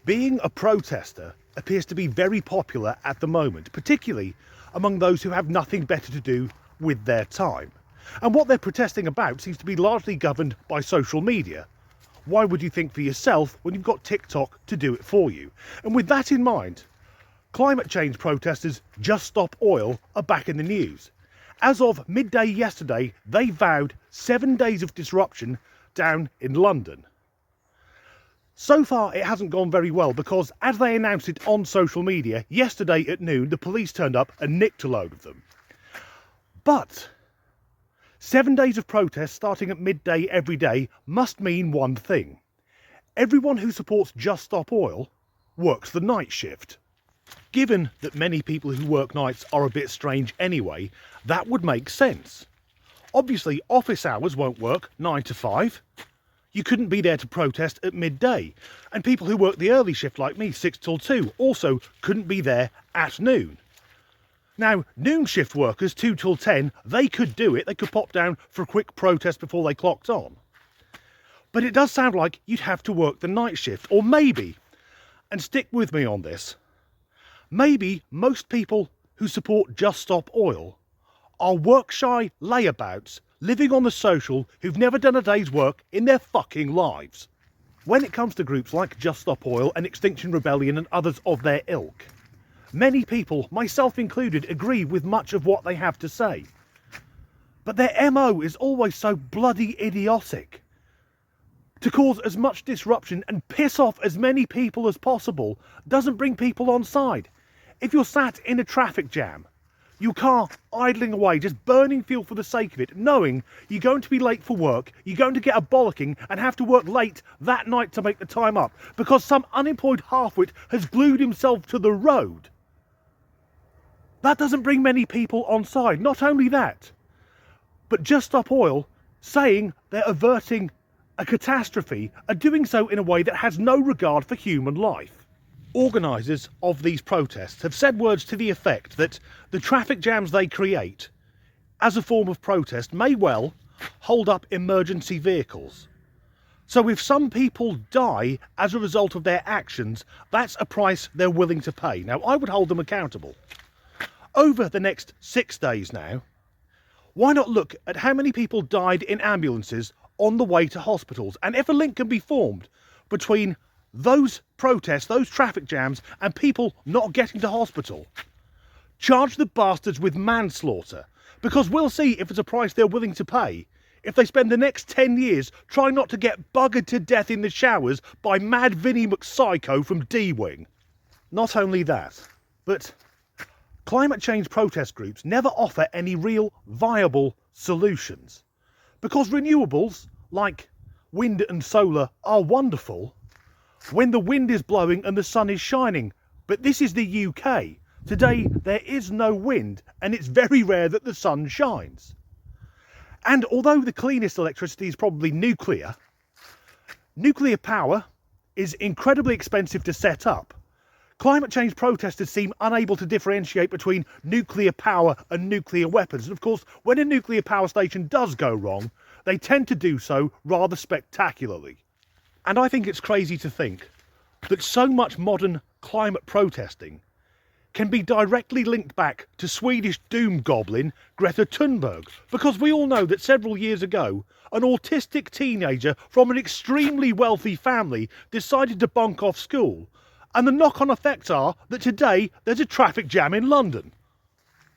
Being a protester appears to be very popular at the moment, particularly among those who have nothing better to do with their time. And what they're protesting about seems to be largely governed by social media. Why would you think for yourself when you've got TikTok to do it for you? And with that in mind, climate change protesters Just Stop Oil are back in the news. As of midday yesterday, they vowed 7 days of disruption down in London. So far it hasn't gone very well because, as they announced it on social media, yesterday at noon the police turned up and nicked a load of them. But 7 days of protest starting at midday every day must mean one thing. Everyone who supports Just Stop Oil works the night shift. Given that many people who work nights are a bit strange anyway, that would make sense. Obviously office hours won't work 9 to 5. You couldn't be there to protest at midday, and people who work the early shift like me, 6 till 2, also couldn't be there at noon. Now, noon shift workers, 2 till 10, they could do it, they could pop down for a quick protest before they clocked on. But it does sound like you'd have to work the night shift, or maybe, and stick with me on this, maybe most people who support Just Stop Oil are work-shy layabouts living on the social who've never done a day's work in their fucking lives. When it comes to groups like Just Stop Oil and Extinction Rebellion and others of their ilk, many people, myself included, agree with much of what they have to say. But their MO is always so bloody idiotic. To cause as much disruption and piss off as many people as possible doesn't bring people on side. If you're sat in a traffic jam, your car idling away, just burning fuel for the sake of it, knowing you're going to be late for work, you're going to get a bollocking and have to work late that night to make the time up because some unemployed halfwit has glued himself to the road. That doesn't bring many people on side. Not only that, but Just Stop Oil saying they're averting a catastrophe are doing so in a way that has no regard for human life. Organisers of these protests have said words to the effect that the traffic jams they create as a form of protest may well hold up emergency vehicles. So if some people die as a result of their actions, that's a price they're willing to pay. Now, I would hold them accountable. Over the next 6 days now, why not look at how many people died in ambulances on the way to hospitals? And if a link can be formed between those protests, those traffic jams, and people not getting to hospital, charge the bastards with manslaughter, because we'll see if it's a price they're willing to pay if they spend the next 10 years trying not to get buggered to death in the showers by Mad Vinnie McPsycho from D-Wing. Not only that, but climate change protest groups never offer any real viable solutions, because renewables like wind and solar are wonderful when the wind is blowing and the sun is shining. But this is the UK. Today there is no wind and it's very rare that the sun shines. And although the cleanest electricity is probably nuclear power is incredibly expensive to set up. Climate change protesters seem unable to differentiate between nuclear power and nuclear weapons. And of course, when a nuclear power station does go wrong, they tend to do so rather spectacularly. And I think it's crazy to think that so much modern climate protesting can be directly linked back to Swedish doom goblin Greta Thunberg, because we all know that several years ago an autistic teenager from an extremely wealthy family decided to bunk off school, and the knock-on effects are that today there's a traffic jam in London.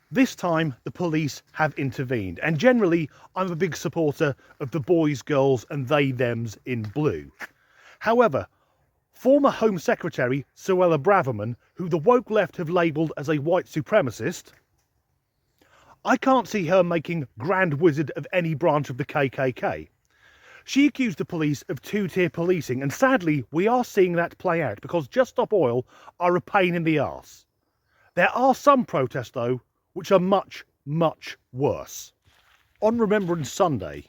This time the police have intervened, and generally I'm a big supporter of the boys, girls and they, thems in blue. However, former Home Secretary Suella Braverman, who the woke left have labelled as a white supremacist, I can't see her making Grand Wizard of any branch of the KKK. She accused the police of two-tier policing, and sadly we are seeing that play out because Just Stop Oil are a pain in the arse. There are some protests though which are much, much worse. On Remembrance Sunday,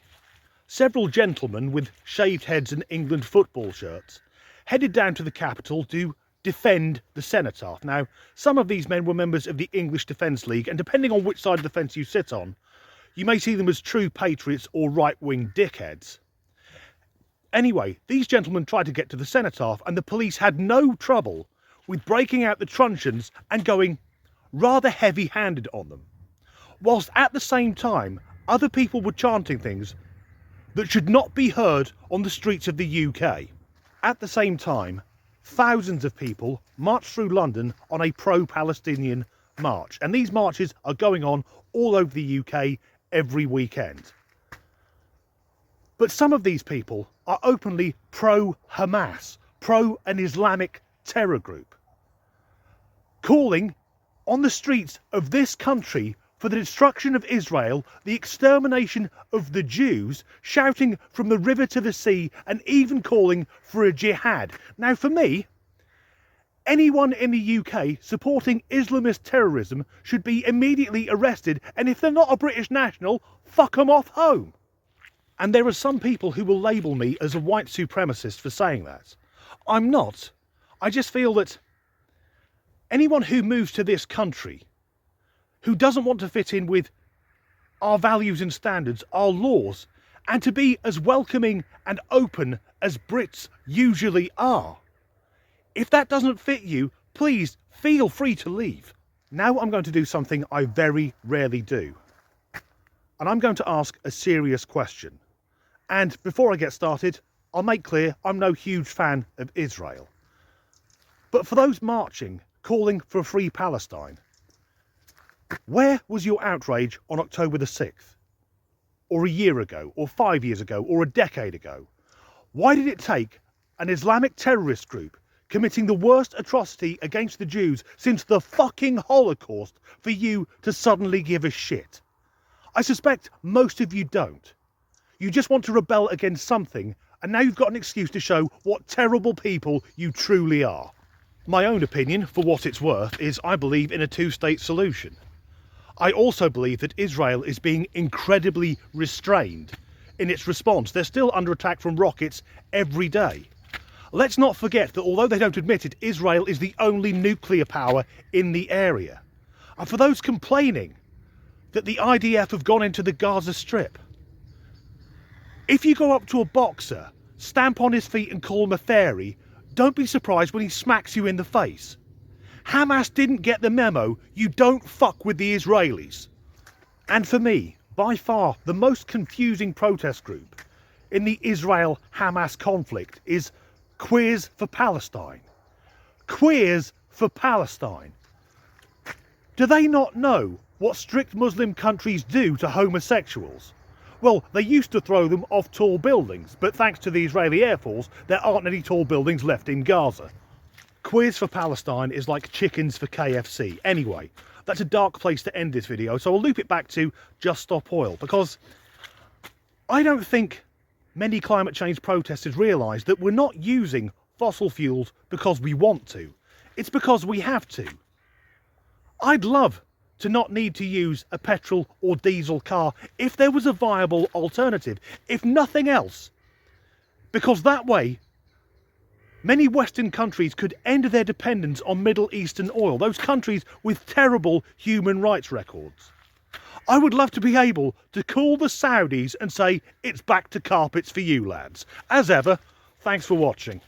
several gentlemen with shaved heads and England football shirts headed down to the capital to defend the cenotaph. Now, some of these men were members of the English Defence League, and depending on which side of the fence you sit on, you may see them as true patriots or right-wing dickheads. Anyway, these gentlemen tried to get to the cenotaph and the police had no trouble with breaking out the truncheons and going rather heavy-handed on them, whilst at the same time other people were chanting things that should not be heard on the streets of the UK. At the same time, thousands of people marched through London on a pro-Palestinian march, and these marches are going on all over the UK every weekend. But some of these people are openly pro-Hamas, pro an Islamic terror group, calling on the streets of this country for the destruction of Israel, the extermination of the Jews, shouting from the river to the sea, and even calling for a jihad. Now, for me, anyone in the UK supporting Islamist terrorism should be immediately arrested, and if they're not a British national, fuck them off home. And there are some people who will label me as a white supremacist for saying that. I'm not. I just feel that anyone who moves to this country who doesn't want to fit in with our values and standards, our laws, and to be as welcoming and open as Brits usually are, if that doesn't fit you, please feel free to leave. Now I'm going to do something I very rarely do. And I'm going to ask a serious question. And before I get started, I'll make clear I'm no huge fan of Israel. But for those marching, calling for a free Palestine, where was your outrage on October the 6th? Or a year ago, or 5 years ago, or a decade ago? Why did it take an Islamic terrorist group committing the worst atrocity against the Jews since the fucking Holocaust for you to suddenly give a shit? I suspect most of you don't. You just want to rebel against something, and now you've got an excuse to show what terrible people you truly are. My own opinion, for what it's worth, is I believe in a two-state solution. I also believe that Israel is being incredibly restrained in its response. They're still under attack from rockets every day. Let's not forget that although they don't admit it, Israel is the only nuclear power in the area. And for those complaining that the IDF have gone into the Gaza Strip, if you go up to a boxer, stamp on his feet and call him a fairy, don't be surprised when he smacks you in the face. Hamas didn't get the memo, you don't fuck with the Israelis. And for me, by far the most confusing protest group in the Israel-Hamas conflict is Queers for Palestine. Queers for Palestine. Do they not know what strict Muslim countries do to homosexuals? Well, they used to throw them off tall buildings, but thanks to the Israeli Air Force, there aren't any tall buildings left in Gaza. Queers for Palestine is like chickens for KFC. Anyway, that's a dark place to end this video, so I'll loop it back to Just Stop Oil, because I don't think many climate change protesters realise that we're not using fossil fuels because we want to. It's because we have to. I'd love to not need to use a petrol or diesel car if there was a viable alternative, if nothing else, because that way many Western countries could end their dependence on Middle Eastern oil, those countries with terrible human rights records. I would love to be able to call the Saudis and say, it's back to carpets for you lads. As ever, thanks for watching.